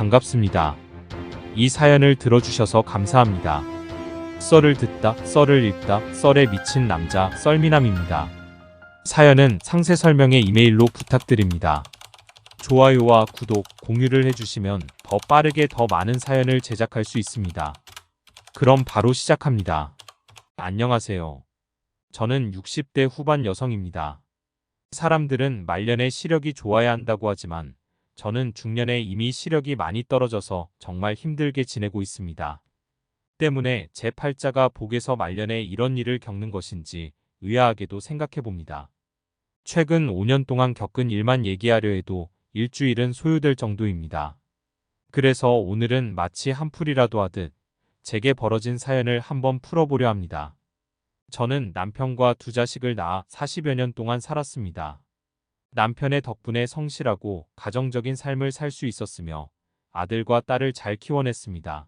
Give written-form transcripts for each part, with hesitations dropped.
반갑습니다. 이 사연을 들어주셔서 감사합니다. 썰을 듣다, 썰을 읽다, 썰에 미친 남자, 썰미남입니다. 사연은 상세 설명에 이메일로 부탁드립니다. 좋아요와 구독, 공유를 해주시면 더 빠르게 더 많은 사연을 제작할 수 있습니다. 그럼 바로 시작합니다. 안녕하세요. 저는 60대 후반 여성입니다. 사람들은 말년에 시력이 좋아야 한다고 하지만 저는 중년에 이미 시력이 많이 떨어져서 정말 힘들게 지내고 있습니다. 때문에 제 팔자가 복에서 말년에 이런 일을 겪는 것인지 의아하게도 생각해 봅니다. 최근 5년 동안 겪은 일만 얘기하려 해도 일주일은 소요될 정도입니다. 그래서 오늘은 마치 한풀이라도 하듯 제게 벌어진 사연을 한번 풀어보려 합니다. 저는 남편과 두 자식을 낳아 40여 년 동안 살았습니다. 남편의 덕분에 성실하고 가정적인 삶을 살 수 있었으며 아들과 딸을 잘 키워냈습니다.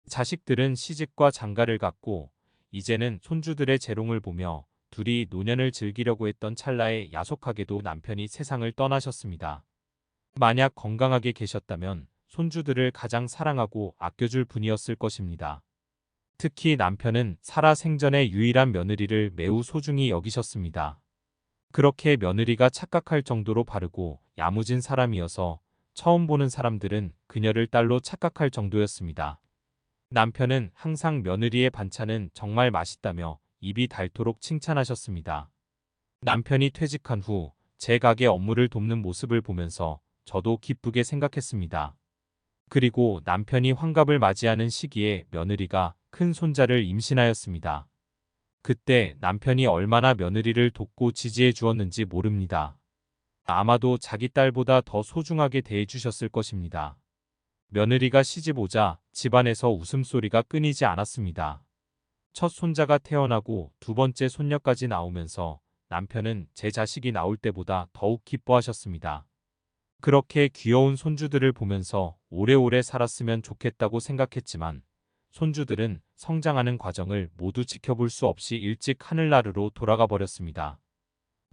자식들은 시집과 장가를 갔고 이제는 손주들의 재롱을 보며 둘이 노년을 즐기려고 했던 찰나에 야속하게도 남편이 세상을 떠나셨습니다. 만약 건강하게 계셨다면 손주들을 가장 사랑하고 아껴줄 분이었을 것입니다. 특히 남편은 살아 생전의 유일한 며느리를 매우 소중히 여기셨습니다. 그렇게 며느리가 착각할 정도로 바르고 야무진 사람이어서 처음 보는 사람들은 그녀를 딸로 착각할 정도였습니다. 남편은 항상 며느리의 반찬은 정말 맛있다며 입이 닳도록 칭찬하셨습니다. 남편이 퇴직한 후 제 가게 업무를 돕는 모습을 보면서 저도 기쁘게 생각했습니다. 그리고 남편이 환갑을 맞이하는 시기에 며느리가 큰 손자를 임신하였습니다. 그때 남편이 얼마나 며느리를 돕고 지지해 주었는지 모릅니다. 아마도 자기 딸보다 더 소중하게 대해 주셨을 것입니다. 며느리가 시집 오자 집안에서 웃음소리가 끊이지 않았습니다. 첫 손자가 태어나고 두 번째 손녀까지 나오면서 남편은 제 자식이 나올 때보다 더욱 기뻐하셨습니다. 그렇게 귀여운 손주들을 보면서 오래오래 살았으면 좋겠다고 생각했지만 손주들은 성장하는 과정을 모두 지켜볼 수 없이 일찍 하늘나라로 돌아가 버렸습니다.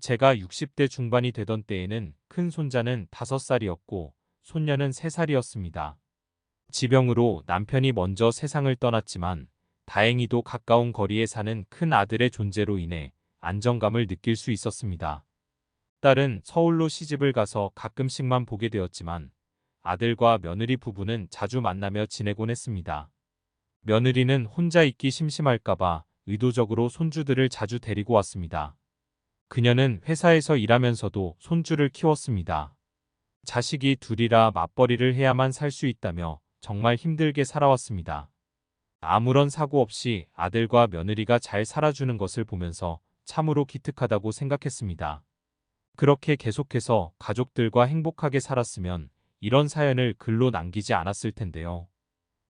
제가 60대 중반이 되던 때에는 큰 손자는 5살이었고 손녀는 3살이었습니다. 지병으로 남편이 먼저 세상을 떠났지만 다행히도 가까운 거리에 사는 큰 아들의 존재로 인해 안정감을 느낄 수 있었습니다. 딸은 서울로 시집을 가서 가끔씩만 보게 되었지만 아들과 며느리 부부는 자주 만나며 지내곤 했습니다. 며느리는 혼자 있기 심심할까봐 의도적으로 손주들을 자주 데리고 왔습니다. 그녀는 회사에서 일하면서도 손주를 키웠습니다. 자식이 둘이라 맞벌이를 해야만 살 수 있다며 정말 힘들게 살아왔습니다. 아무런 사고 없이 아들과 며느리가 잘 살아주는 것을 보면서 참으로 기특하다고 생각했습니다. 그렇게 계속해서 가족들과 행복하게 살았으면 이런 사연을 글로 남기지 않았을 텐데요.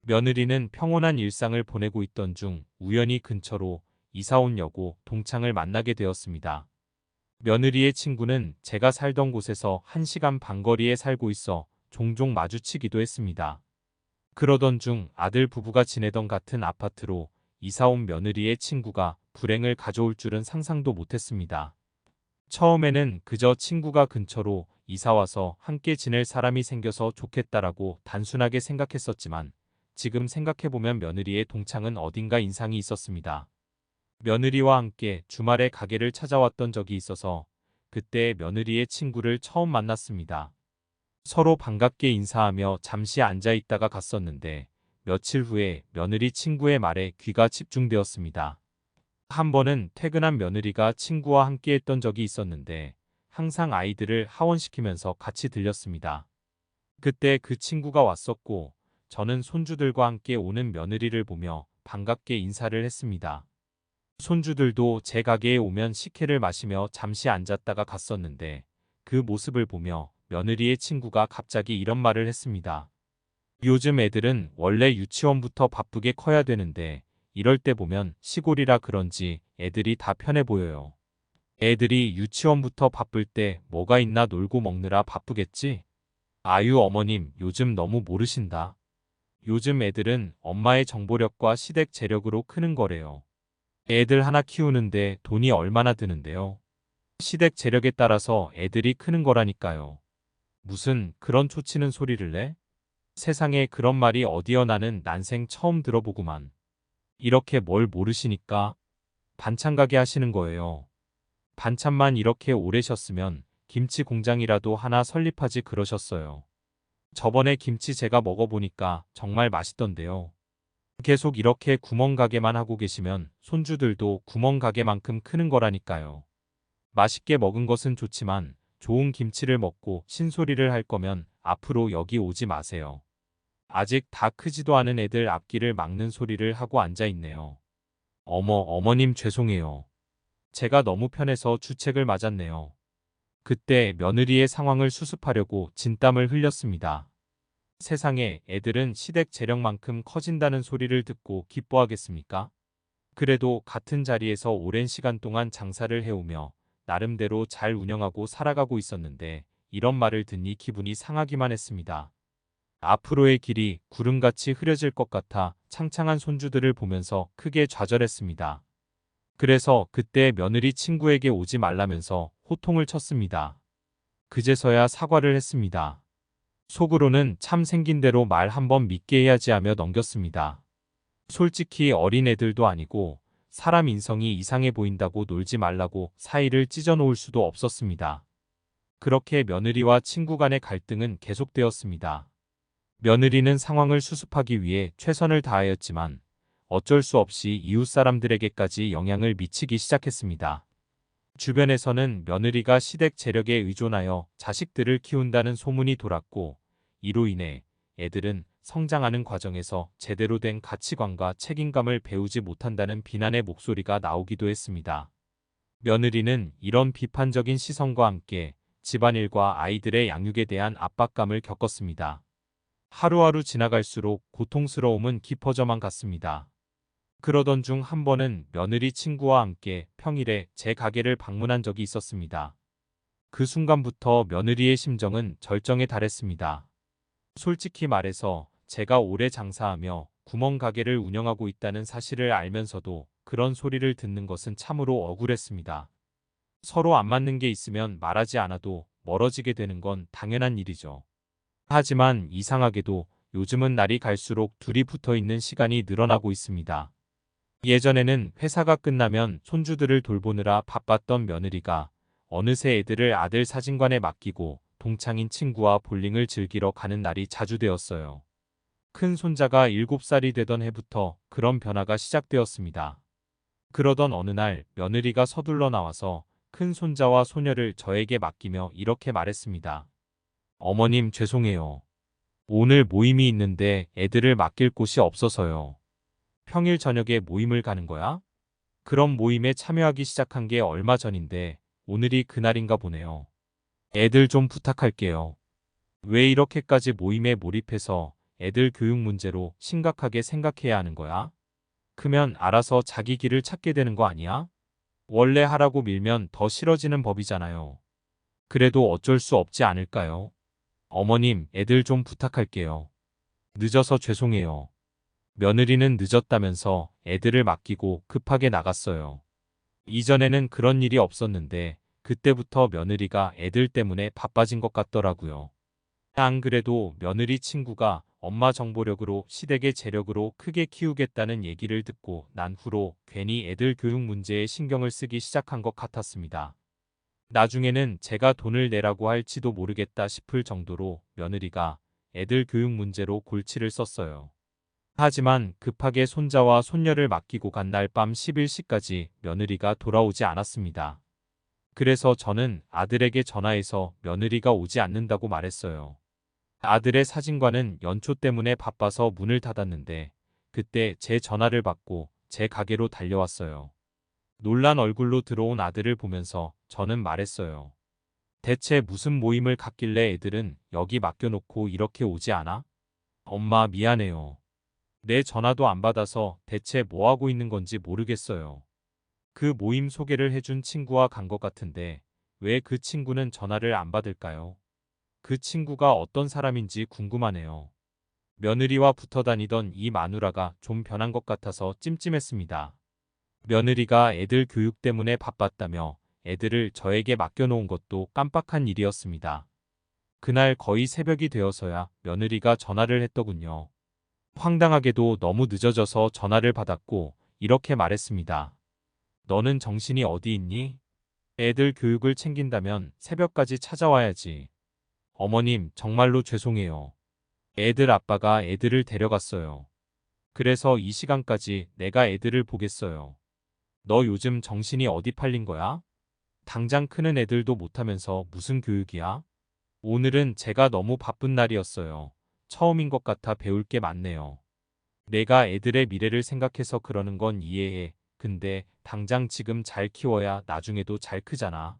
며느리는 평온한 일상을 보내고 있던 중 우연히 근처로 이사온 여고 동창을 만나게 되었습니다. 며느리의 친구는 제가 살던 곳에서 1시간 반 거리에 살고 있어 종종 마주치기도 했습니다. 그러던 중 아들 부부가 지내던 같은 아파트로 이사온 며느리의 친구가 불행을 가져올 줄은 상상도 못했습니다. 처음에는 그저 친구가 근처로 이사와서 함께 지낼 사람이 생겨서 좋겠다라고 단순하게 생각했었지만 지금 생각해보면 며느리의 동창은 어딘가 인상이 있었습니다. 며느리와 함께 주말에 가게를 찾아왔던 적이 있어서 그때 며느리의 친구를 처음 만났습니다. 서로 반갑게 인사하며 잠시 앉아 있다가 갔었는데 며칠 후에 며느리 친구의 말에 귀가 집중되었습니다. 한 번은 퇴근한 며느리가 친구와 함께 했던 적이 있었는데 항상 아이들을 하원시키면서 같이 들렸습니다. 그때 그 친구가 왔었고 저는 손주들과 함께 오는 며느리를 보며 반갑게 인사를 했습니다. 손주들도 제 가게에 오면 식혜를 마시며 잠시 앉았다가 갔었는데 그 모습을 보며 며느리의 친구가 갑자기 이런 말을 했습니다. 요즘 애들은 원래 유치원부터 바쁘게 커야 되는데 이럴 때 보면 시골이라 그런지 애들이 다 편해 보여요. 애들이 유치원부터 바쁠 때 뭐가 있나 놀고 먹느라 바쁘겠지? 아유 어머님 요즘 너무 모르신다. 요즘 애들은 엄마의 정보력과 시댁 재력으로 크는 거래요. 애들 하나 키우는데 돈이 얼마나 드는데요. 시댁 재력에 따라서 애들이 크는 거라니까요. 무슨 그런 초치는 소리를 내? 세상에 그런 말이 어디여 나는 난생 처음 들어보구만. 이렇게 뭘 모르시니까 반찬 가게 하시는 거예요. 반찬만 이렇게 오래 셨으면 김치 공장이라도 하나 설립하지 그러셨어요. 저번에 김치 제가 먹어보니까 정말 맛있던데요. 계속 이렇게 구멍가게만 하고 계시면 손주들도 구멍가게만큼 크는 거라니까요. 맛있게 먹은 것은 좋지만 좋은 김치를 먹고 신소리를 할 거면 앞으로 여기 오지 마세요. 아직 다 크지도 않은 애들 앞길을 막는 소리를 하고 앉아 있네요. 어머님 죄송해요. 제가 너무 편해서 주책을 맞았네요. 그때 며느리의 상황을 수습하려고 진땀을 흘렸습니다. 세상에 애들은 시댁 재력만큼 커진다는 소리를 듣고 기뻐하겠습니까? 그래도 같은 자리에서 오랜 시간 동안 장사를 해오며 나름대로 잘 운영하고 살아가고 있었는데 이런 말을 듣니 기분이 상하기만 했습니다. 앞으로의 길이 구름같이 흐려질 것 같아 창창한 손주들을 보면서 크게 좌절했습니다. 그래서 그때 며느리 친구에게 오지 말라면서 호통을 쳤습니다. 그제서야 사과를 했습니다. 속으로는 참 생긴 대로 말 한번 믿게 해야지 하며 넘겼습니다. 솔직히 어린애들도 아니고 사람 인성이 이상해 보인다고 놀지 말라고 사이를 찢어놓을 수도 없었습니다. 그렇게 며느리와 친구 간의 갈등은 계속되었습니다. 며느리는 상황을 수습하기 위해 최선을 다하였지만 어쩔 수 없이 이웃 사람들에게까지 영향을 미치기 시작했습니다. 주변에서는 며느리가 시댁 재력에 의존하여 자식들을 키운다는 소문이 돌았고 이로 인해 애들은 성장하는 과정에서 제대로 된 가치관과 책임감을 배우지 못한다는 비난의 목소리가 나오기도 했습니다. 며느리는 이런 비판적인 시선과 함께 집안일과 아이들의 양육에 대한 압박감을 겪었습니다. 하루하루 지나갈수록 고통스러움은 깊어져만 갔습니다. 그러던 중 한 번은 며느리 친구와 함께 평일에 제 가게를 방문한 적이 있었습니다. 그 순간부터 며느리의 심정은 절정에 달했습니다. 솔직히 말해서 제가 오래 장사하며 구멍가게를 운영하고 있다는 사실을 알면서도 그런 소리를 듣는 것은 참으로 억울했습니다. 서로 안 맞는 게 있으면 말하지 않아도 멀어지게 되는 건 당연한 일이죠. 하지만 이상하게도 요즘은 날이 갈수록 둘이 붙어 있는 시간이 늘어나고 있습니다. 예전에는 회사가 끝나면 손주들을 돌보느라 바빴던 며느리가 어느새 애들을 아들 사진관에 맡기고 동창인 친구와 볼링을 즐기러 가는 날이 자주 되었어요. 큰 손자가 7살이 되던 해부터 그런 변화가 시작되었습니다. 그러던 어느 날 며느리가 서둘러 나와서 큰 손자와 소녀를 저에게 맡기며 이렇게 말했습니다. 어머님 죄송해요. 오늘 모임이 있는데 애들을 맡길 곳이 없어서요. 평일 저녁에 모임을 가는 거야? 그럼 모임에 참여하기 시작한 게 얼마 전인데 오늘이 그날인가 보네요. 애들 좀 부탁할게요. 왜 이렇게까지 모임에 몰입해서 애들 교육 문제로 심각하게 생각해야 하는 거야? 크면 알아서 자기 길을 찾게 되는 거 아니야? 원래 하라고 밀면 더 싫어지는 법이잖아요. 그래도 어쩔 수 없지 않을까요? 어머님, 애들 좀 부탁할게요. 늦어서 죄송해요. 며느리는 늦었다면서 애들을 맡기고 급하게 나갔어요. 이전에는 그런 일이 없었는데 그때부터 며느리가 애들 때문에 바빠진 것 같더라고요. 안 그래도 며느리 친구가 엄마 정보력으로 시댁의 재력으로 크게 키우겠다는 얘기를 듣고 난 후로 괜히 애들 교육 문제에 신경을 쓰기 시작한 것 같았습니다. 나중에는 제가 돈을 내라고 할지도 모르겠다 싶을 정도로 며느리가 애들 교육 문제로 골치를 썼어요. 하지만 급하게 손자와 손녀를 맡기고 간 날 밤 11시까지 며느리가 돌아오지 않았습니다. 그래서 저는 아들에게 전화해서 며느리가 오지 않는다고 말했어요. 아들의 사진관은 연초 때문에 바빠서 문을 닫았는데 그때 제 전화를 받고 제 가게로 달려왔어요. 놀란 얼굴로 들어온 아들을 보면서 저는 말했어요. 대체 무슨 모임을 갖길래 애들은 여기 맡겨놓고 이렇게 오지 않아? 엄마 미안해요. 내 전화도 안 받아서 대체 뭐하고 있는 건지 모르겠어요. 그 모임 소개를 해준 친구와 간 것 같은데 왜 그 친구는 전화를 안 받을까요? 그 친구가 어떤 사람인지 궁금하네요. 며느리와 붙어 다니던 이 마누라가 좀 변한 것 같아서 찜찜했습니다. 며느리가 애들 교육 때문에 바빴다며 애들을 저에게 맡겨놓은 것도 깜빡한 일이었습니다. 그날 거의 새벽이 되어서야 며느리가 전화를 했더군요. 황당하게도 너무 늦어져서 전화를 받았고 이렇게 말했습니다. 너는 정신이 어디 있니? 애들 교육을 챙긴다면 새벽까지 찾아와야지. 어머님, 정말로 죄송해요. 애들 아빠가 애들을 데려갔어요. 그래서 이 시간까지 내가 애들을 보겠어요. 너 요즘 정신이 어디 팔린 거야? 당장 크는 애들도 못하면서 무슨 교육이야? 오늘은 제가 너무 바쁜 날이었어요. 처음인 것 같아 배울 게 많네요. 내가 애들의 미래를 생각해서 그러는 건 이해해. 근데 당장 지금 잘 키워야 나중에도 잘 크잖아.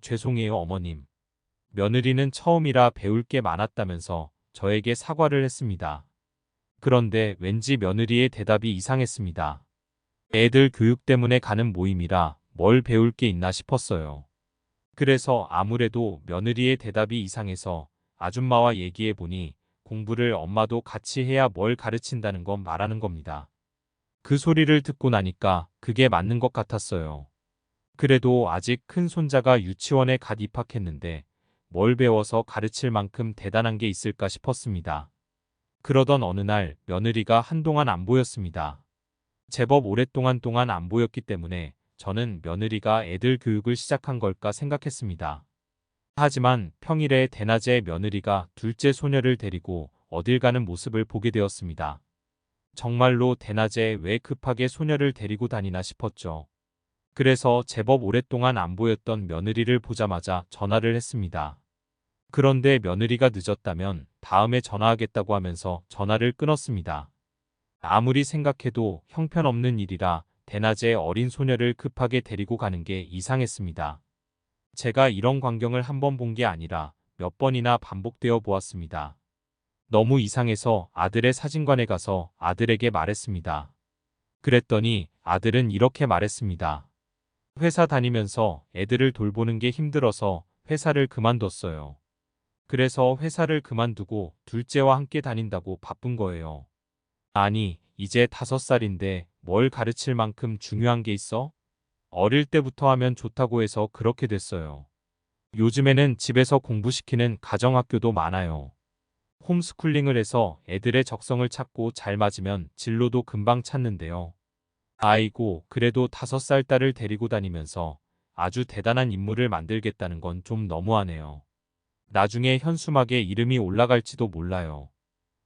죄송해요, 어머님. 며느리는 처음이라 배울 게 많았다면서 저에게 사과를 했습니다. 그런데 왠지 며느리의 대답이 이상했습니다. 애들 교육 때문에 가는 모임이라 뭘 배울 게 있나 싶었어요. 그래서 아무래도 며느리의 대답이 이상해서 아줌마와 얘기해 보니 공부를 엄마도 같이 해야 뭘 가르친다는 건 말하는 겁니다. 그 소리를 듣고 나니까 그게 맞는 것 같았어요. 그래도 아직 큰 손자가 유치원에 갓 입학했는데 뭘 배워서 가르칠 만큼 대단한 게 있을까 싶었습니다. 그러던 어느 날 며느리가 한동안 안 보였습니다. 제법 오랫동안 안 보였기 때문에 저는 며느리가 애들 교육을 시작한 걸까 생각했습니다. 하지만 평일에 대낮에 며느리가 둘째 소녀를 데리고 어딜 가는 모습을 보게 되었습니다. 정말로 대낮에 왜 급하게 소녀를 데리고 다니나 싶었죠. 그래서 제법 오랫동안 안 보였던 며느리를 보자마자 전화를 했습니다. 그런데 며느리가 늦었다면 다음에 전화하겠다고 하면서 전화를 끊었습니다. 아무리 생각해도 형편없는 일이라 대낮에 어린 소녀를 급하게 데리고 가는 게 이상했습니다. 제가 이런 광경을 한 번 본 게 아니라 몇 번이나 반복되어 보았습니다. 너무 이상해서 아들의 사진관에 가서 아들에게 말했습니다. 그랬더니 아들은 이렇게 말했습니다. 회사 다니면서 애들을 돌보는 게 힘들어서 회사를 그만뒀어요. 그래서 회사를 그만두고 둘째와 함께 다닌다고 바쁜 거예요. 아니, 이제 5살인데 뭘 가르칠 만큼 중요한 게 있어? 어릴 때부터 하면 좋다고 해서 그렇게 됐어요. 요즘에는 집에서 공부시키는 가정학교도 많아요. 홈스쿨링을 해서 애들의 적성을 찾고 잘 맞으면 진로도 금방 찾는데요. 아이고, 그래도 5살 딸을 데리고 다니면서 아주 대단한 인물을 만들겠다는 건 좀 너무하네요. 나중에 현수막에 이름이 올라갈지도 몰라요.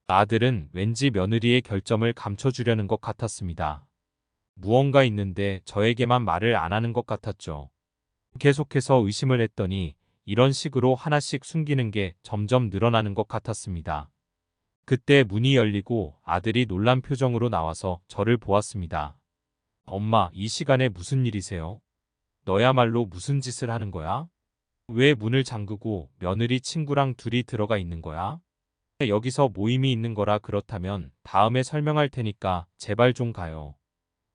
아들은 왠지 며느리의 결점을 감춰주려는 것 같았습니다. 무언가 있는데 저에게만 말을 안 하는 것 같았죠. 계속해서 의심을 했더니 이런 식으로 하나씩 숨기는 게 점점 늘어나는 것 같았습니다. 그때 문이 열리고 아들이 놀란 표정으로 나와서 저를 보았습니다. 엄마, 이 시간에 무슨 일이세요? 너야말로 무슨 짓을 하는 거야? 왜 문을 잠그고 며느리 친구랑 둘이 들어가 있는 거야? 여기서 모임이 있는 거라 그렇다면 다음에 설명할 테니까 제발 좀 가요.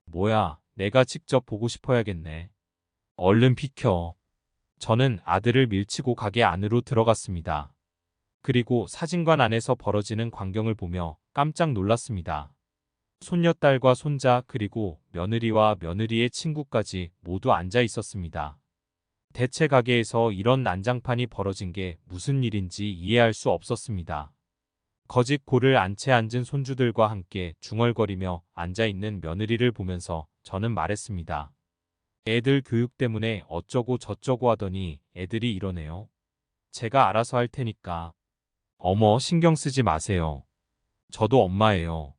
뭐야, 내가 직접 보고 싶어야겠네. 얼른 비켜. 저는 아들을 밀치고 가게 안으로 들어갔습니다. 그리고 사진관 안에서 벌어지는 광경을 보며 깜짝 놀랐습니다. 손녀딸과 손자 그리고 며느리와 며느리의 친구까지 모두 앉아 있었습니다. 대체 가게에서 이런 난장판이 벌어진 게 무슨 일인지 이해할 수 없었습니다. 거짓 골을 안 채 앉은 손주들과 함께 중얼거리며 앉아있는 며느리를 보면서 저는 말했습니다. 애들 교육 때문에 어쩌고 저쩌고 하더니 애들이 이러네요. 제가 알아서 할 테니까. 어머, 신경 쓰지 마세요. 저도 엄마예요.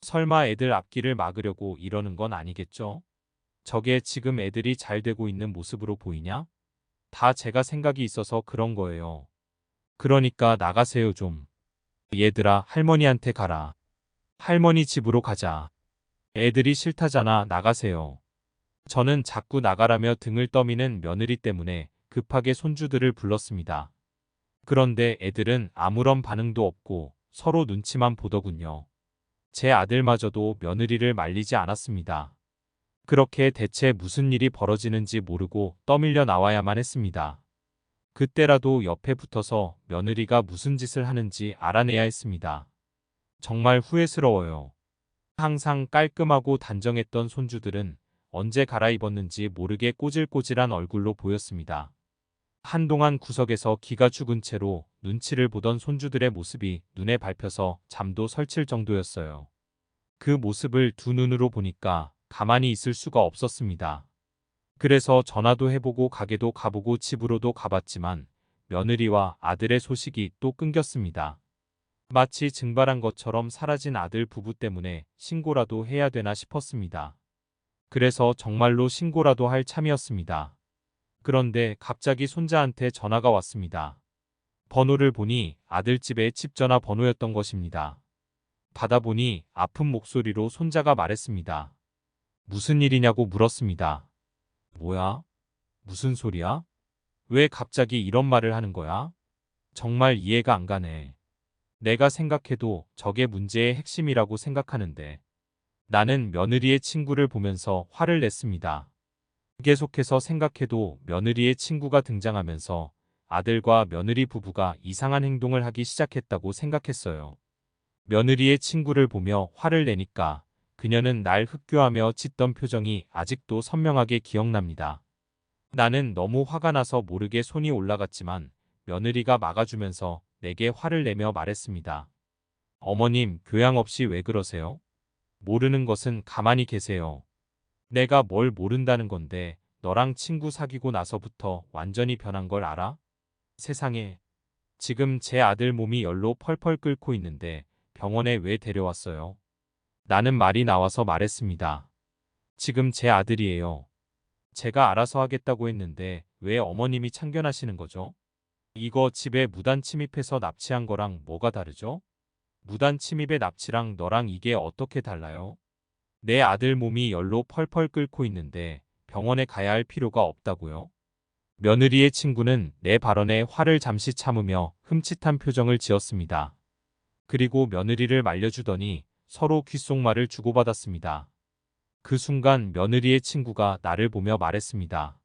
설마 애들 앞길을 막으려고 이러는 건 아니겠죠? 저게 지금 애들이 잘 되고 있는 모습으로 보이냐? 다 제가 생각이 있어서 그런 거예요. 그러니까 나가세요 좀. 얘들아, 할머니한테 가라. 할머니 집으로 가자. 애들이 싫다잖아. 나가세요. 저는 자꾸 나가라며 등을 떠미는 며느리 때문에 급하게 손주들을 불렀습니다. 그런데 애들은 아무런 반응도 없고 서로 눈치만 보더군요. 제 아들마저도 며느리를 말리지 않았습니다. 그렇게 대체 무슨 일이 벌어지는지 모르고 떠밀려 나와야만 했습니다. 그때라도 옆에 붙어서 며느리가 무슨 짓을 하는지 알아내야 했습니다. 정말 후회스러워요. 항상 깔끔하고 단정했던 손주들은 언제 갈아입었는지 모르게 꼬질꼬질한 얼굴로 보였습니다. 한동안 구석에서 기가 죽은 채로 눈치를 보던 손주들의 모습이 눈에 밟혀서 잠도 설칠 정도였어요. 그 모습을 두 눈으로 보니까 가만히 있을 수가 없었습니다. 그래서 전화도 해보고 가게도 가보고 집으로도 가봤지만 며느리와 아들의 소식이 또 끊겼습니다. 마치 증발한 것처럼 사라진 아들 부부 때문에 신고라도 해야 되나 싶었습니다. 그래서 정말로 신고라도 할 참이었습니다. 그런데 갑자기 손자한테 전화가 왔습니다. 번호를 보니 아들 집의 집 전화 번호였던 것입니다. 받아보니 아픈 목소리로 손자가 말했습니다. 무슨 일이냐고 물었습니다. 뭐야? 무슨 소리야? 왜 갑자기 이런 말을 하는 거야? 정말 이해가 안 가네. 내가 생각해도 저게 문제의 핵심이라고 생각하는데. 나는 며느리의 친구를 보면서 화를 냈습니다. 계속해서 생각해도 며느리의 친구가 등장하면서 아들과 며느리 부부가 이상한 행동을 하기 시작했다고 생각했어요. 며느리의 친구를 보며 화를 내니까 그녀는 날 흑교하며 짖던 표정이 아직도 선명하게 기억납니다. 나는 너무 화가 나서 모르게 손이 올라갔지만 며느리가 막아주면서 내게 화를 내며 말했습니다. 어머님, 교양 없이 왜 그러세요? 모르는 것은 가만히 계세요. 내가 뭘 모른다는 건데 너랑 친구 사귀고 나서부터 완전히 변한 걸 알아? 세상에. 지금 제 아들 몸이 열로 펄펄 끓고 있는데 병원에 왜 데려왔어요? 나는 말이 나와서 말했습니다. 지금 제 아들이에요. 제가 알아서 하겠다고 했는데 왜 어머님이 참견하시는 거죠? 이거 집에 무단 침입해서 납치한 거랑 뭐가 다르죠? 무단 침입의 납치랑 너랑 이게 어떻게 달라요? 내 아들 몸이 열로 펄펄 끓고 있는데 병원에 가야 할 필요가 없다고요? 며느리의 친구는 내 발언에 화를 잠시 참으며 흠칫한 표정을 지었습니다. 그리고 며느리를 말려주더니 서로 귓속말을 주고받았습니다. 그 순간 며느리의 친구가 나를 보며 말했습니다.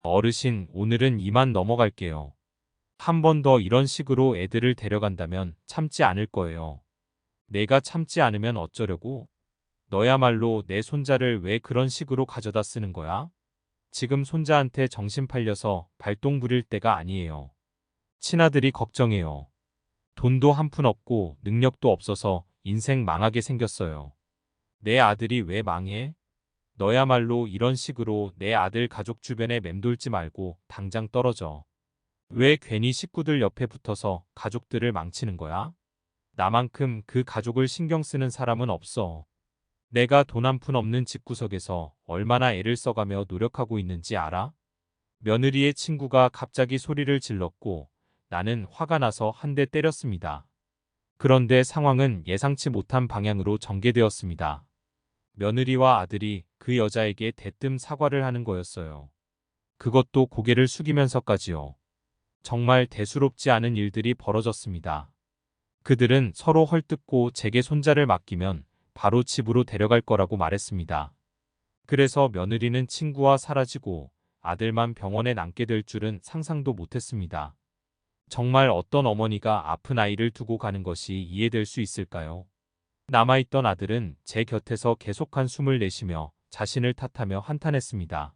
어르신, 오늘은 이만 넘어갈게요. 한 번 더 이런 식으로 애들을 데려간다면 참지 않을 거예요. 내가 참지 않으면 어쩌려고? 너야말로 내 손자를 왜 그런 식으로 가져다 쓰는 거야? 지금 손자한테 정신 팔려서 발동 부릴 때가 아니에요. 친아들이 걱정해요. 돈도 한 푼 없고 능력도 없어서 인생 망하게 생겼어요. 내 아들이 왜 망해? 너야말로 이런 식으로 내 아들 가족 주변에 맴돌지 말고 당장 떨어져. 왜 괜히 식구들 옆에 붙어서 가족들을 망치는 거야? 나만큼 그 가족을 신경 쓰는 사람은 없어. 내가 돈 한 푼 없는 집구석에서 얼마나 애를 써가며 노력하고 있는지 알아? 며느리의 친구가 갑자기 소리를 질렀고 나는 화가 나서 한 대 때렸습니다. 그런데 상황은 예상치 못한 방향으로 전개되었습니다. 며느리와 아들이 그 여자에게 대뜸 사과를 하는 거였어요. 그것도 고개를 숙이면서까지요. 정말 대수롭지 않은 일들이 벌어졌습니다. 그들은 서로 헐뜯고 제게 손자를 맡기면 바로 집으로 데려갈 거라고 말했습니다. 그래서 며느리는 친구와 사라지고 아들만 병원에 남게 될 줄은 상상도 못했습니다. 정말 어떤 어머니가 아픈 아이를 두고 가는 것이 이해될 수 있을까요? 남아있던 아들은 제 곁에서 계속 한숨을 내쉬며 자신을 탓하며 한탄했습니다.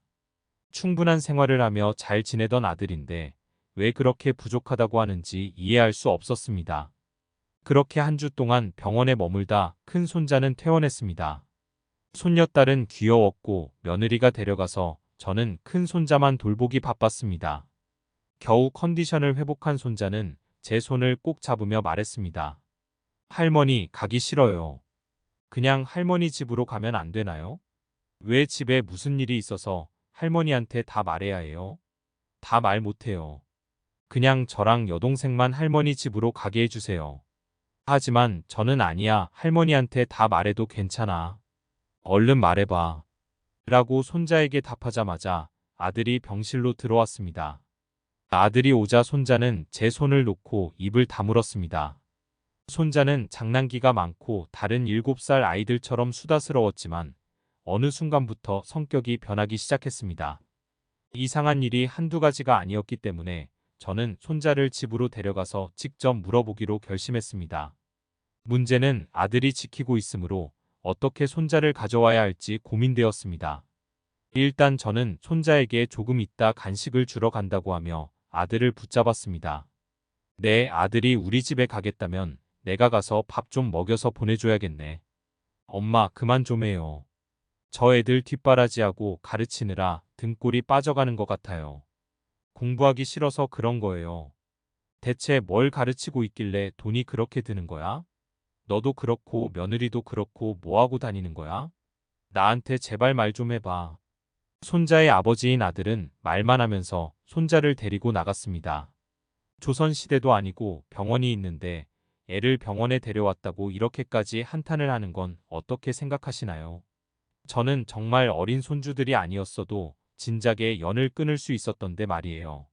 충분한 생활을 하며 잘 지내던 아들인데 왜 그렇게 부족하다고 하는지 이해할 수 없었습니다. 그렇게 한 주 동안 병원에 머물다 큰 손자는 퇴원했습니다. 손녀딸은 귀여웠고 며느리가 데려가서 저는 큰 손자만 돌보기 바빴습니다. 겨우 컨디션을 회복한 손자는 제 손을 꼭 잡으며 말했습니다. 할머니, 가기 싫어요. 그냥 할머니 집으로 가면 안 되나요? 왜 집에 무슨 일이 있어서 할머니한테 다 말해야 해요? 다 말 못해요. 그냥 저랑 여동생만 할머니 집으로 가게 해주세요. 하지만 저는 아니야. 할머니한테 다 말해도 괜찮아. 얼른 말해봐. 라고 손자에게 답하자마자 아들이 병실로 들어왔습니다. 아들이 오자 손자는 제 손을 놓고 입을 다물었습니다. 손자는 장난기가 많고 다른 7살 아이들처럼 수다스러웠지만 어느 순간부터 성격이 변하기 시작했습니다. 이상한 일이 한두 가지가 아니었기 때문에 저는 손자를 집으로 데려가서 직접 물어보기로 결심했습니다. 문제는 아들이 지키고 있으므로 어떻게 손자를 가져와야 할지 고민되었습니다. 일단 저는 손자에게 조금 있다 간식을 주러 간다고 하며 아들을 붙잡았습니다. 내 아들이 우리 집에 가겠다면 내가 가서 밥 좀 먹여서 보내줘야겠네. 엄마, 그만 좀 해요. 저 애들 뒷바라지하고 가르치느라 등골이 빠져가는 것 같아요. 공부하기 싫어서 그런 거예요. 대체 뭘 가르치고 있길래 돈이 그렇게 드는 거야? 너도 그렇고 며느리도 그렇고 뭐하고 다니는 거야? 나한테 제발 말 좀 해봐. 손자의 아버지인 아들은 말만 하면서 손자를 데리고 나갔습니다. 조선시대도 아니고 병원이 있는데 애를 병원에 데려왔다고 이렇게까지 한탄을 하는 건 어떻게 생각하시나요? 저는 정말 어린 손주들이 아니었어도 진작에 연을 끊을 수 있었던데 말이에요.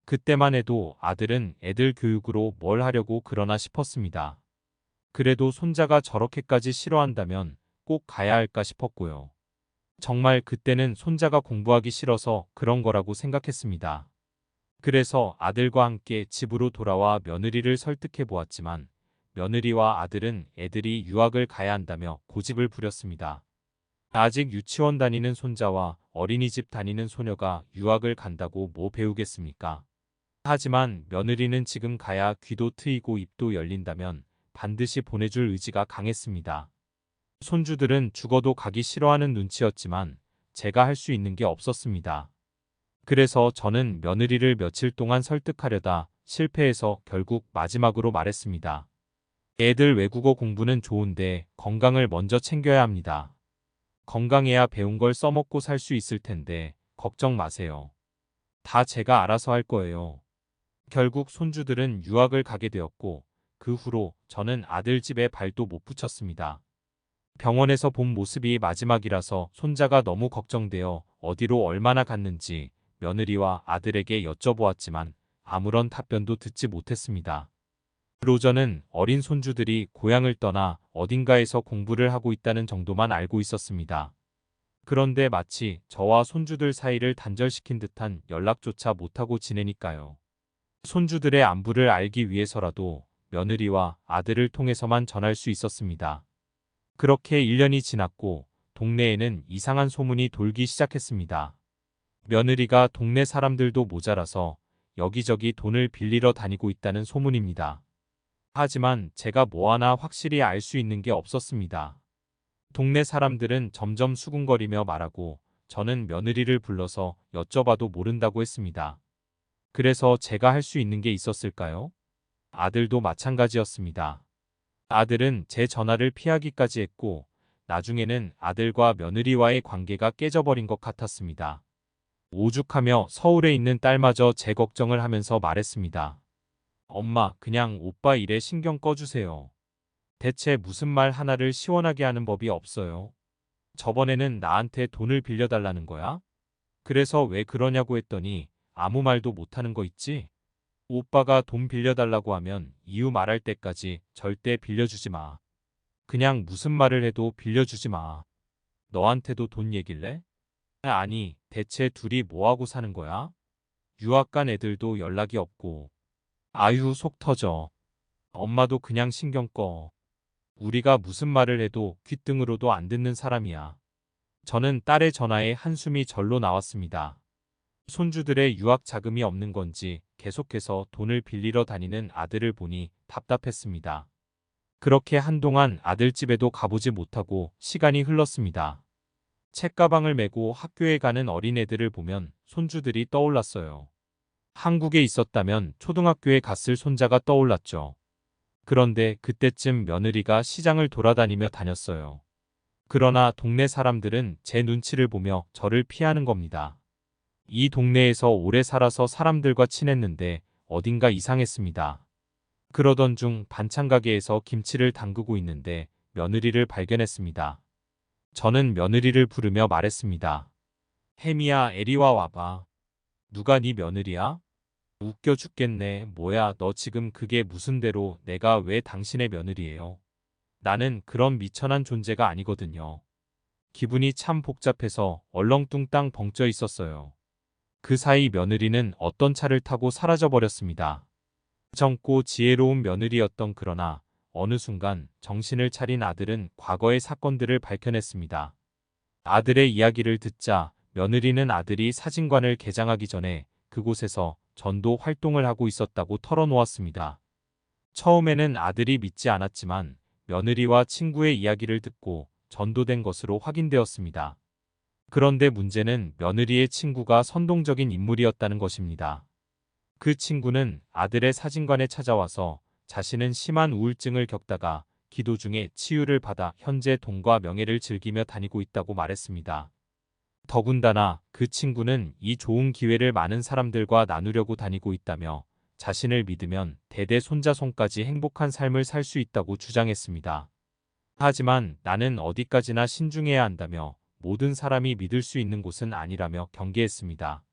그때만 해도 아들은 애들 교육으로 뭘 하려고 그러나 싶었습니다. 그래도 손자가 저렇게까지 싫어한다면 꼭 가야 할까 싶었고요. 정말 그때는 손자가 공부하기 싫어서 그런 거라고 생각했습니다. 그래서 아들과 함께 집으로 돌아와 며느리를 설득해 보았지만 며느리와 아들은 애들이 유학을 가야 한다며 고집을 부렸습니다. 아직 유치원 다니는 손자와 어린이집 다니는 소녀가 유학을 간다고 뭐 배우겠습니까? 하지만 며느리는 지금 가야 귀도 트이고 입도 열린다면 반드시 보내줄 의지가 강했습니다. 손주들은 죽어도 가기 싫어하는 눈치였지만 제가 할 수 있는 게 없었습니다. 그래서 저는 며느리를 며칠 동안 설득하려다 실패해서 결국 마지막으로 말했습니다. 애들 외국어 공부는 좋은데 건강을 먼저 챙겨야 합니다. 건강해야 배운 걸 써먹고 살 수 있을 텐데 걱정 마세요. 다 제가 알아서 할 거예요. 결국 손주들은 유학을 가게 되었고 그 후로 저는 아들 집에 발도 못 붙였습니다. 병원에서 본 모습이 마지막이라서 손자가 너무 걱정되어 어디로 얼마나 갔는지 며느리와 아들에게 여쭤보았지만 아무런 답변도 듣지 못했습니다. 그로 저는 어린 손주들이 고향을 떠나 어딘가에서 공부를 하고 있다는 정도만 알고 있었습니다. 그런데 마치 저와 손주들 사이를 단절시킨 듯한 연락조차 못하고 지내니까요. 손주들의 안부를 알기 위해서라도 며느리와 아들을 통해서만 전할 수 있었습니다. 그렇게 1년이 지났고 동네에는 이상한 소문이 돌기 시작했습니다. 며느리가 동네 사람들도 모자라서 여기저기 돈을 빌리러 다니고 있다는 소문입니다. 하지만 제가 뭐 하나 확실히 알 수 있는 게 없었습니다. 동네 사람들은 점점 수군거리며 말하고 저는 며느리를 불러서 여쭤봐도 모른다고 했습니다. 그래서 제가 할 수 있는 게 있었을까요? 아들도 마찬가지였습니다. 아들은 제 전화를 피하기까지 했고 나중에는 아들과 며느리와의 관계가 깨져버린 것 같았습니다. 오죽하며 서울에 있는 딸마저 제 걱정을 하면서 말했습니다. 엄마, 그냥 오빠 일에 신경 꺼주세요. 대체 무슨 말 하나를 시원하게 하는 법이 없어요. 저번에는 나한테 돈을 빌려달라는 거야? 그래서 왜 그러냐고 했더니 아무 말도 못하는 거 있지? 오빠가 돈 빌려달라고 하면 이유 말할 때까지 절대 빌려주지 마. 그냥 무슨 말을 해도 빌려주지 마. 너한테도 돈 얘길래? 아니, 대체 둘이 뭐하고 사는 거야? 유학 간 애들도 연락이 없고. 아유, 속 터져. 엄마도 그냥 신경 꺼. 우리가 무슨 말을 해도 귓등으로도 안 듣는 사람이야. 저는 딸의 전화에 한숨이 절로 나왔습니다. 손주들의 유학 자금이 없는 건지 계속해서 돈을 빌리러 다니는 아들을 보니 답답했습니다. 그렇게 한동안 아들 집에도 가보지 못하고 시간이 흘렀습니다. 책가방을 메고 학교에 가는 어린애들을 보면 손주들이 떠올랐어요. 한국에 있었다면 초등학교에 갔을 손자가 떠올랐죠. 그런데 그때쯤 며느리가 시장을 돌아다니며 다녔어요. 그러나 동네 사람들은 제 눈치를 보며 저를 피하는 겁니다. 이 동네에서 오래 살아서 사람들과 친했는데 어딘가 이상했습니다. 그러던 중 반찬 가게에서 김치를 담그고 있는데 며느리를 발견했습니다. 저는 며느리를 부르며 말했습니다. 혜미야, 에리와 와봐. 누가 네 며느리야? 웃겨 죽겠네. 뭐야, 너 지금 그게 무슨 대로 내가 왜 당신의 며느리예요? 나는 그런 미천한 존재가 아니거든요. 기분이 참 복잡해서 얼렁뚱땅 벙쪄 있었어요. 그 사이 며느리는 어떤 차를 타고 사라져버렸습니다. 젊고 지혜로운 며느리였던 그러나 어느 순간 정신을 차린 아들은 과거의 사건들을 밝혀냈습니다. 아들의 이야기를 듣자 며느리는 아들이 사진관을 개장하기 전에 그곳에서 전도 활동을 하고 있었다고 털어놓았습니다. 처음에는 아들이 믿지 않았지만 며느리와 친구의 이야기를 듣고 전도된 것으로 확인되었습니다. 그런데 문제는 며느리의 친구가 선동적인 인물이었다는 것입니다. 그 친구는 아들의 사진관에 찾아와서 자신은 심한 우울증을 겪다가 기도 중에 치유를 받아 현재 돈과 명예를 즐기며 다니고 있다고 말했습니다. 더군다나 그 친구는 이 좋은 기회를 많은 사람들과 나누려고 다니고 있다며 자신을 믿으면 대대손자손까지 행복한 삶을 살 수 있다고 주장했습니다. 하지만 나는 어디까지나 신중해야 한다며 모든 사람이 믿을 수 있는 곳은 아니라며 경계했습니다.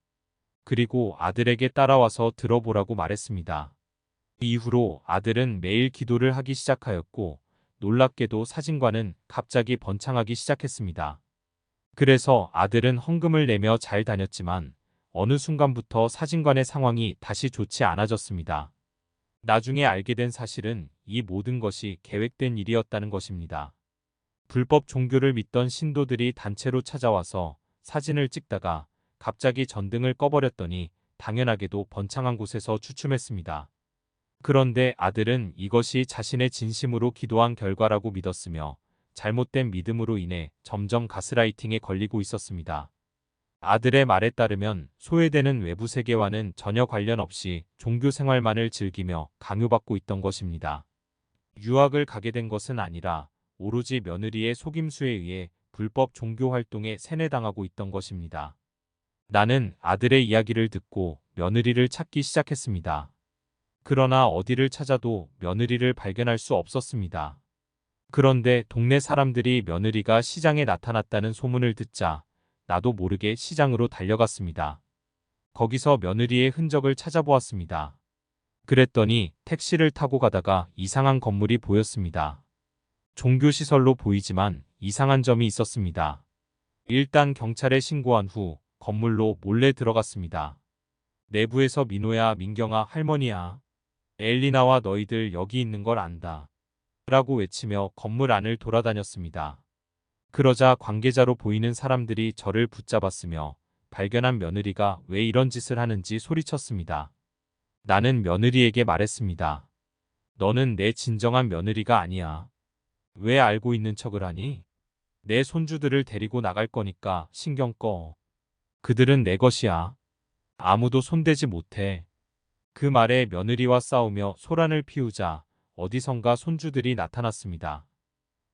그리고 아들에게 따라와서 들어보라고 말했습니다. 이후로 아들은 매일 기도를 하기 시작하였고 놀랍게도 사진관은 갑자기 번창하기 시작했습니다. 그래서 아들은 헌금을 내며 잘 다녔지만 어느 순간부터 사진관의 상황이 다시 좋지 않아졌습니다. 나중에 알게 된 사실은 이 모든 것이 계획된 일이었다는 것입니다. 불법 종교를 믿던 신도들이 단체로 찾아와서 사진을 찍다가 갑자기 전등을 꺼버렸더니 당연하게도 번창한 곳에서 추춤했습니다. 그런데 아들은 이것이 자신의 진심으로 기도한 결과라고 믿었으며 잘못된 믿음으로 인해 점점 가스라이팅에 걸리고 있었습니다. 아들의 말에 따르면 소외되는 외부 세계와는 전혀 관련 없이 종교 생활만을 즐기며 강요받고 있던 것입니다. 유학을 가게 된 것은 아니라 오로지 며느리의 속임수에 의해 불법 종교 활동에 세뇌당하고 있던 것입니다. 나는 아들의 이야기를 듣고 며느리를 찾기 시작했습니다. 그러나 어디를 찾아도 며느리를 발견할 수 없었습니다. 그런데 동네 사람들이 며느리가 시장에 나타났다는 소문을 듣자 나도 모르게 시장으로 달려갔습니다. 거기서 며느리의 흔적을 찾아보았습니다. 그랬더니 택시를 타고 가다가 이상한 건물이 보였습니다. 종교시설로 보이지만 이상한 점이 있었습니다. 일단 경찰에 신고한 후 건물로 몰래 들어갔습니다. 내부에서 민호야, 민경아, 할머니야. 엘리나와 너희들 여기 있는 걸 안다. 라고 외치며 건물 안을 돌아다녔습니다. 그러자 관계자로 보이는 사람들이 저를 붙잡았으며 발견한 며느리가 왜 이런 짓을 하는지 소리쳤습니다. 나는 며느리에게 말했습니다. 너는 내 진정한 며느리가 아니야. 왜 알고 있는 척을 하니? 내 손주들을 데리고 나갈 거니까 신경 꺼. 그들은 내 것이야. 아무도 손대지 못해. 그 말에 며느리와 싸우며 소란을 피우자 어디선가 손주들이 나타났습니다.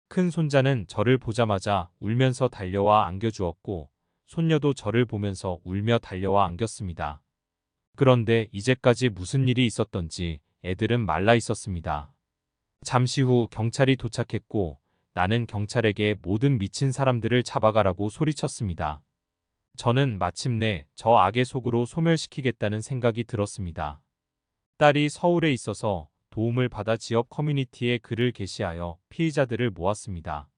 큰 손자는 저를 보자마자 울면서 달려와 안겨주었고 손녀도 저를 보면서 울며 달려와 안겼습니다. 그런데 이제까지 무슨 일이 있었던지 애들은 말라 있었습니다. 잠시 후 경찰이 도착했고 나는 경찰에게 모든 미친 사람들을 잡아가라고 소리쳤습니다. 저는 마침내 저 악의 속으로 소멸시키겠다는 생각이 들었습니다. 딸이 서울에 있어서 도움을 받아 지역 커뮤니티에 글을 게시하여 피의자들을 모았습니다.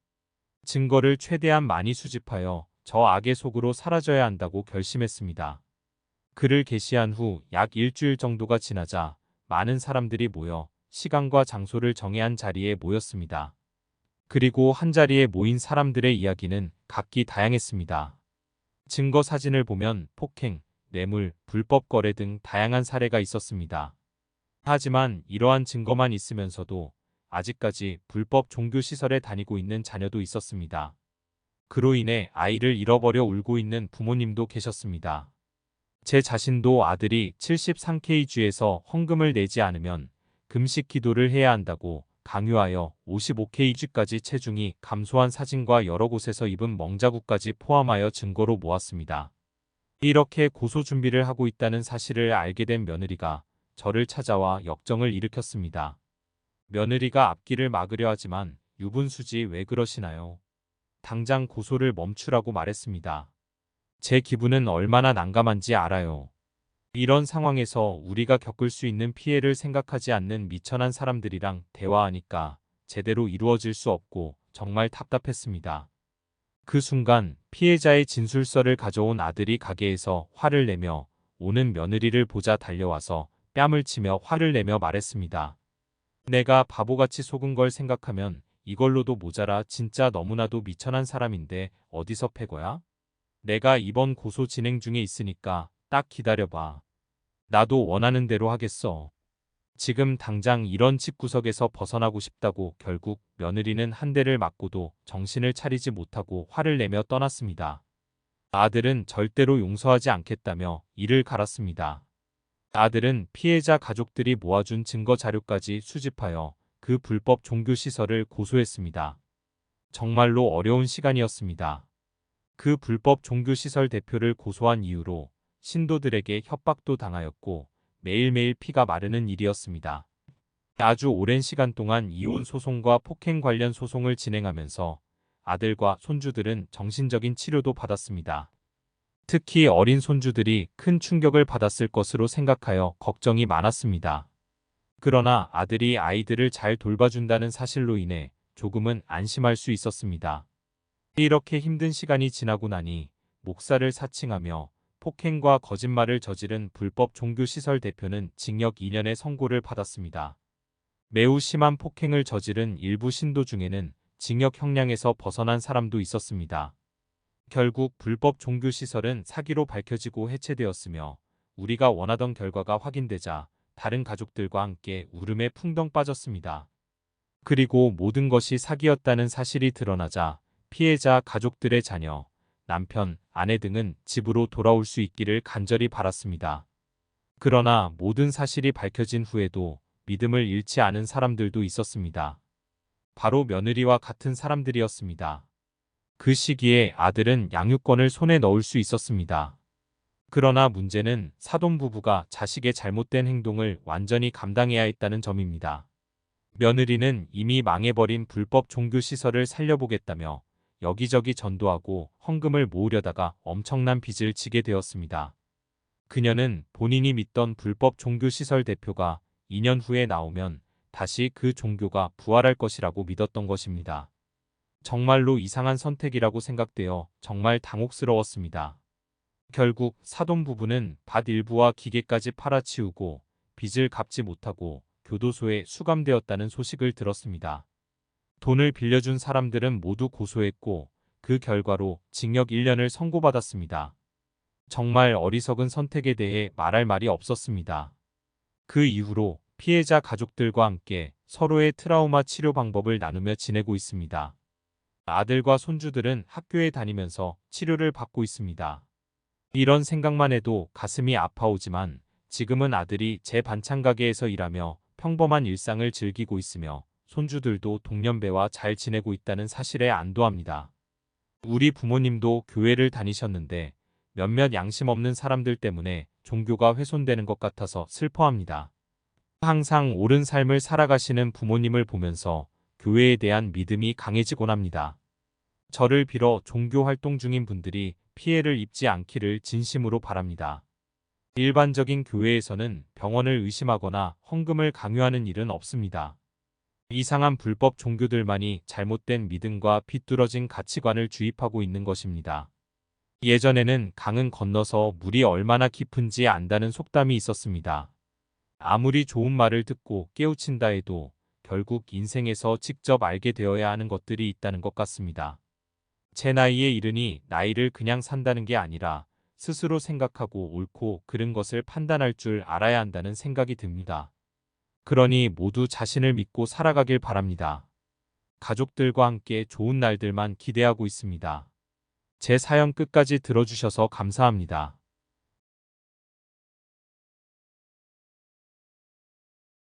증거를 최대한 많이 수집하여 저 악의 속으로 사라져야 한다고 결심했습니다. 글을 게시한 후 약 일주일 정도가 지나자 많은 사람들이 모여 시간과 장소를 정해한 자리에 모였습니다. 그리고 한자리에 모인 사람들의 이야기는 각기 다양했습니다. 증거 사진을 보면 폭행, 뇌물, 불법 거래 등 다양한 사례가 있었습니다. 하지만 이러한 증거만 있으면서도 아직까지 불법 종교시설에 다니고 있는 자녀도 있었습니다. 그로 인해 아이를 잃어버려 울고 있는 부모님도 계셨습니다. 제 자신도 아들이 73kg에서 헌금을 내지 않으면 금식 기도를 해야 한다고 강요하여 55kg까지 체중이 감소한 사진과 여러 곳에서 입은 멍자국까지 포함하여 증거로 모았습니다. 이렇게 고소 준비를 하고 있다는 사실을 알게 된 며느리가 저를 찾아와 역정을 일으켰습니다. 며느리가 앞길을 막으려 하지만 유분수지 왜 그러시나요? 당장 고소를 멈추라고 말했습니다. 제 기분은 얼마나 난감한지 알아요. 이런 상황에서 우리가 겪을 수 있는 피해를 생각하지 않는 미천한 사람들이랑 대화하니까 제대로 이루어질 수 없고 정말 답답했습니다. 그 순간 피해자의 진술서를 가져온 아들이 가게에서 화를 내며 오는 며느리를 보자 달려와서 뺨을 치며 화를 내며 말했습니다. 내가 바보같이 속은 걸 생각하면 이걸로도 모자라 진짜 너무나도 미천한 사람인데 어디서 패거야? 내가 이번 고소 진행 중에 있으니까 딱 기다려봐. 나도 원하는 대로 하겠어. 지금 당장 이런 집구석에서 벗어나고 싶다고. 결국 며느리는 한 대를 맞고도 정신을 차리지 못하고 화를 내며 떠났습니다. 아들은 절대로 용서하지 않겠다며 이를 갈았습니다. 아들은 피해자 가족들이 모아준 증거 자료까지 수집하여 그 불법 종교시설을 고소했습니다. 정말로 어려운 시간이었습니다. 그 불법 종교시설 대표를 고소한 이후로 신도들에게 협박도 당하였고 매일매일 피가 마르는 일이었습니다. 아주 오랜 시간 동안 이혼 소송과 폭행 관련 소송을 진행하면서 아들과 손주들은 정신적인 치료도 받았습니다. 특히 어린 손주들이 큰 충격을 받았을 것으로 생각하여 걱정이 많았습니다. 그러나 아들이 아이들을 잘 돌봐준다는 사실로 인해 조금은 안심할 수 있었습니다. 이렇게 힘든 시간이 지나고 나니 목사를 사칭하며 폭행과 거짓말을 저지른 불법 종교시설 대표는 징역 2년의 선고를 받았습니다. 매우 심한 폭행을 저지른 일부 신도 중에는 징역 형량에서 벗어난 사람도 있었습니다. 결국 불법 종교시설은 사기로 밝혀지고 해체되었으며 우리가 원하던 결과가 확인되자 다른 가족들과 함께 울음에 풍덩 빠졌습니다. 그리고 모든 것이 사기였다는 사실이 드러나자 피해자 가족들의 자녀, 남편, 아내 등은 집으로 돌아올 수 있기를 간절히 바랐습니다. 그러나 모든 사실이 밝혀진 후에도 믿음을 잃지 않은 사람들도 있었습니다. 바로 며느리와 같은 사람들이었습니다. 그 시기에 아들은 양육권을 손에 넣을 수 있었습니다. 그러나 문제는 사돈 부부가 자식의 잘못된 행동을 완전히 감당해야 했다는 점입니다. 며느리는 이미 망해버린 불법 종교시설을 살려보겠다며 여기저기 전도하고 헌금을 모으려다가 엄청난 빚을 지게 되었습니다. 그녀는 본인이 믿던 불법 종교시설 대표가 2년 후에 나오면 다시 그 종교가 부활할 것이라고 믿었던 것입니다. 정말로 이상한 선택이라고 생각되어 정말 당혹스러웠습니다. 결국 사돈 부부는 밭 일부와 기계까지 팔아치우고 빚을 갚지 못하고 교도소에 수감되었다는 소식을 들었습니다. 돈을 빌려준 사람들은 모두 고소했고 그 결과로 징역 1년을 선고받았습니다. 정말 어리석은 선택에 대해 말할 말이 없었습니다. 그 이후로 피해자 가족들과 함께 서로의 트라우마 치료 방법을 나누며 지내고 있습니다. 아들과 손주들은 학교에 다니면서 치료를 받고 있습니다. 이런 생각만 해도 가슴이 아파오지만 지금은 아들이 제 반찬 가게에서 일하며 평범한 일상을 즐기고 있으며 손주들도 동년배와 잘 지내고 있다는 사실에 안도합니다. 우리 부모님도 교회를 다니셨는데 몇몇 양심 없는 사람들 때문에 종교가 훼손되는 것 같아서 슬퍼합니다. 항상 옳은 삶을 살아가시는 부모님을 보면서 교회에 대한 믿음이 강해지곤 합니다. 저를 빌어 종교 활동 중인 분들이 피해를 입지 않기를 진심으로 바랍니다. 일반적인 교회에서는 병원을 의심하거나 헌금을 강요하는 일은 없습니다. 이상한 불법 종교들만이 잘못된 믿음과 비뚤어진 가치관을 주입하고 있는 것입니다. 예전에는 강은 건너서 물이 얼마나 깊은지 안다는 속담이 있었습니다. 아무리 좋은 말을 듣고 깨우친다 해도 결국 인생에서 직접 알게 되어야 하는 것들이 있다는 것 같습니다. 제 나이에 이르니 나이를 그냥 산다는 게 아니라 스스로 생각하고 옳고 그른 것을 판단할 줄 알아야 한다는 생각이 듭니다. 그러니 모두 자신을 믿고 살아가길 바랍니다. 가족들과 함께 좋은 날들만 기대하고 있습니다. 제 사연 끝까지 들어주셔서 감사합니다.